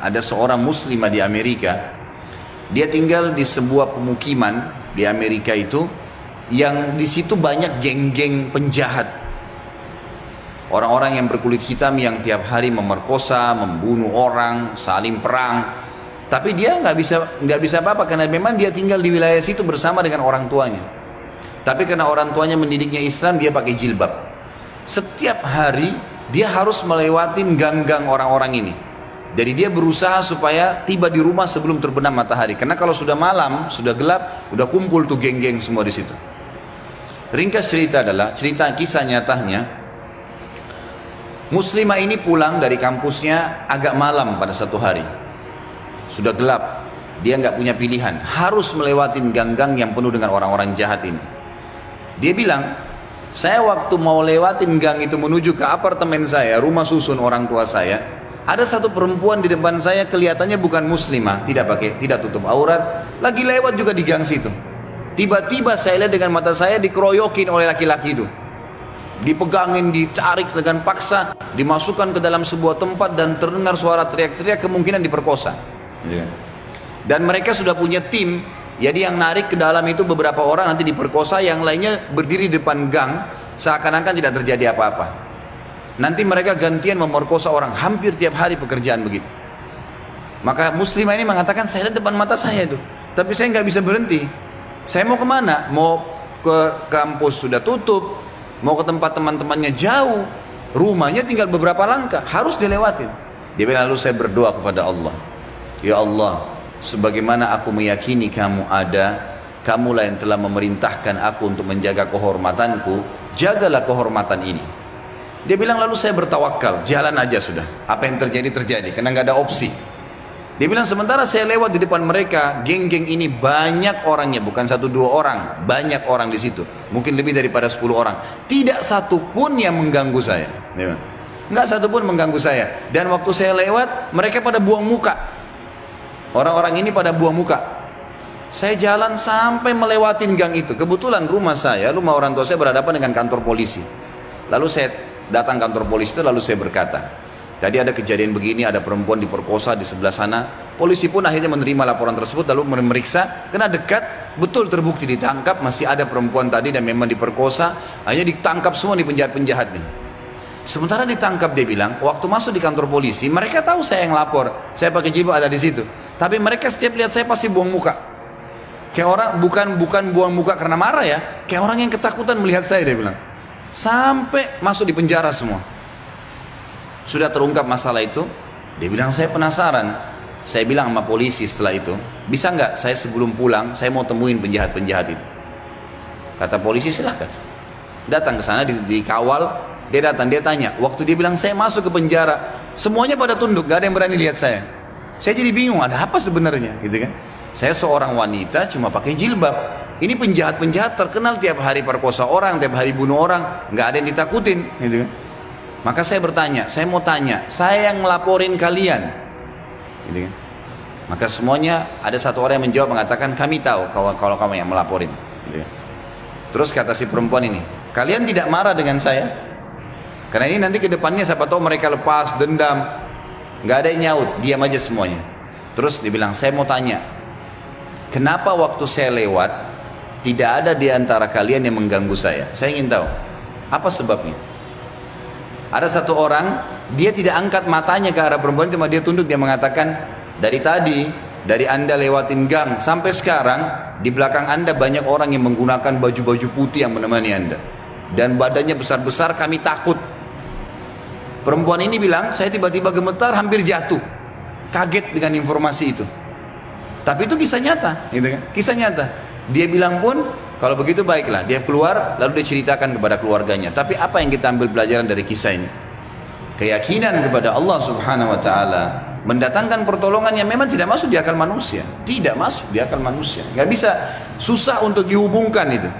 ada seorang muslimah di Amerika. Dia tinggal di sebuah pemukiman di Amerika itu, yang di situ banyak geng-geng penjahat. Orang-orang yang berkulit hitam yang tiap hari memerkosa, membunuh orang, saling perang. Tapi dia nggak bisa apa-apa karena memang dia tinggal di wilayah situ bersama dengan orang tuanya. Tapi karena orang tuanya mendidiknya Islam, dia pakai jilbab. Setiap hari dia harus melewatin gang-gang orang-orang ini. Jadi dia berusaha supaya tiba di rumah sebelum terbenam matahari. Karena kalau sudah malam, sudah gelap, udah kumpul tuh geng-geng semua di situ. Ringkas cerita adalah cerita kisah nyatanya. Muslimah ini pulang dari kampusnya agak malam pada satu hari. Sudah gelap, dia nggak punya pilihan, harus melewatin gang-gang yang penuh dengan orang-orang jahat ini. Dia bilang, saya waktu mau lewatin gang itu menuju ke apartemen saya, rumah susun orang tua saya, ada satu perempuan di depan saya, kelihatannya bukan muslimah, tidak tutup aurat, lagi lewat juga di gang situ. Tiba-tiba saya lihat dengan mata saya dikeroyokin oleh laki-laki itu, dipegangin, ditarik dengan paksa, dimasukkan ke dalam sebuah tempat dan terdengar suara teriak-teriak, kemungkinan diperkosa. Dan mereka sudah punya tim. Jadi yang narik ke dalam itu beberapa orang, nanti diperkosa, yang lainnya berdiri di depan gang seakan-akan tidak terjadi apa-apa. Nanti mereka gantian memerkosa orang, hampir tiap hari pekerjaan begitu. Maka muslimah ini mengatakan, saya lihat depan mata saya itu, tapi saya nggak bisa berhenti. Saya mau kemana? Mau ke kampus sudah tutup, mau ke tempat teman-temannya jauh, rumahnya tinggal beberapa langkah, harus dilewatin. Dia bilang, lalu saya berdoa kepada Allah, ya Allah, sebagaimana aku meyakini kamu ada, kamulah yang telah memerintahkan aku untuk menjaga kehormatanku, jagalah kehormatan ini. Dia bilang, lalu saya bertawakal, jalan aja sudah, apa yang terjadi terjadi, karena nggak ada opsi. Dia bilang, sementara saya lewat di depan mereka, geng-geng ini banyak orangnya, bukan 1-2 orang, banyak orang di situ, mungkin lebih daripada 10 orang, tidak satu pun yang mengganggu saya. Nggak satu pun mengganggu saya. Dan waktu saya lewat, mereka pada buang muka. Orang-orang ini pada buang muka. Saya jalan sampai melewatin gang itu. Kebetulan rumah orang tua saya berhadapan dengan kantor polisi. Lalu saya datang kantor polisi itu, lalu saya berkata, tadi ada kejadian begini, ada perempuan diperkosa di sebelah sana. Polisi pun akhirnya menerima laporan tersebut, lalu memeriksa, karena dekat, betul terbukti ditangkap, masih ada perempuan tadi dan memang diperkosa, hanya ditangkap semua di penjahat-penjahat nih. Sementara ditangkap, dia bilang, waktu masuk di kantor polisi, mereka tahu saya yang lapor, saya pakai jilbab ada di situ. Tapi mereka setiap lihat saya pasti buang muka. Kayak orang, bukan buang muka karena marah ya, kayak orang yang ketakutan melihat saya, dia bilang. Sampai masuk di penjara semua. Sudah terungkap masalah itu, dia bilang, saya penasaran. Saya bilang sama polisi setelah itu, bisa nggak saya sebelum pulang, saya mau temuin penjahat-penjahat itu. Kata polisi, silahkan. Datang ke sana, dikawal. Dia datang, dia tanya, waktu dia bilang saya masuk ke penjara, semuanya pada tunduk, gak ada yang berani lihat saya. Saya jadi bingung, ada apa sebenarnya, gitu kan? Saya seorang wanita cuma pakai jilbab. Ini penjahat-penjahat terkenal tiap hari perkosa orang, tiap hari bunuh orang, nggak ada yang ditakutin, gitu kan? Maka saya bertanya, saya mau tanya, saya yang ngelaporin kalian, gitu kan? Maka semuanya ada satu orang yang menjawab mengatakan, kami tahu kalau kamu yang melaporin, gitu kan? Terus kata si perempuan ini, kalian tidak marah dengan saya? Karena ini nanti ke depannya siapa tahu mereka lepas dendam. Nggak ada yang nyaut, diam aja semuanya. Terus dia bilang, saya mau tanya, kenapa waktu saya lewat tidak ada di antara kalian yang mengganggu saya? Saya ingin tahu apa sebabnya. Ada satu orang, dia tidak angkat matanya ke arah perempuan, cuma dia tunduk, dia mengatakan, dari anda lewatin gang sampai sekarang, di belakang anda banyak orang yang menggunakan baju-baju putih yang menemani anda, dan badannya besar-besar, kami takut. Perempuan ini bilang, saya tiba-tiba gemetar, hampir jatuh, kaget dengan informasi itu. Tapi itu kisah nyata, gitu kan? Kisah nyata. Dia bilang pun, kalau begitu baiklah. Dia keluar, lalu dia ceritakan kepada keluarganya. Tapi apa yang kita ambil pelajaran dari kisah ini? Keyakinan kepada Allah Subhanahu Wa Taala mendatangkan pertolongan yang memang tidak masuk di akal manusia, tidak masuk di akal manusia. Nggak bisa, susah untuk dihubungkan itu.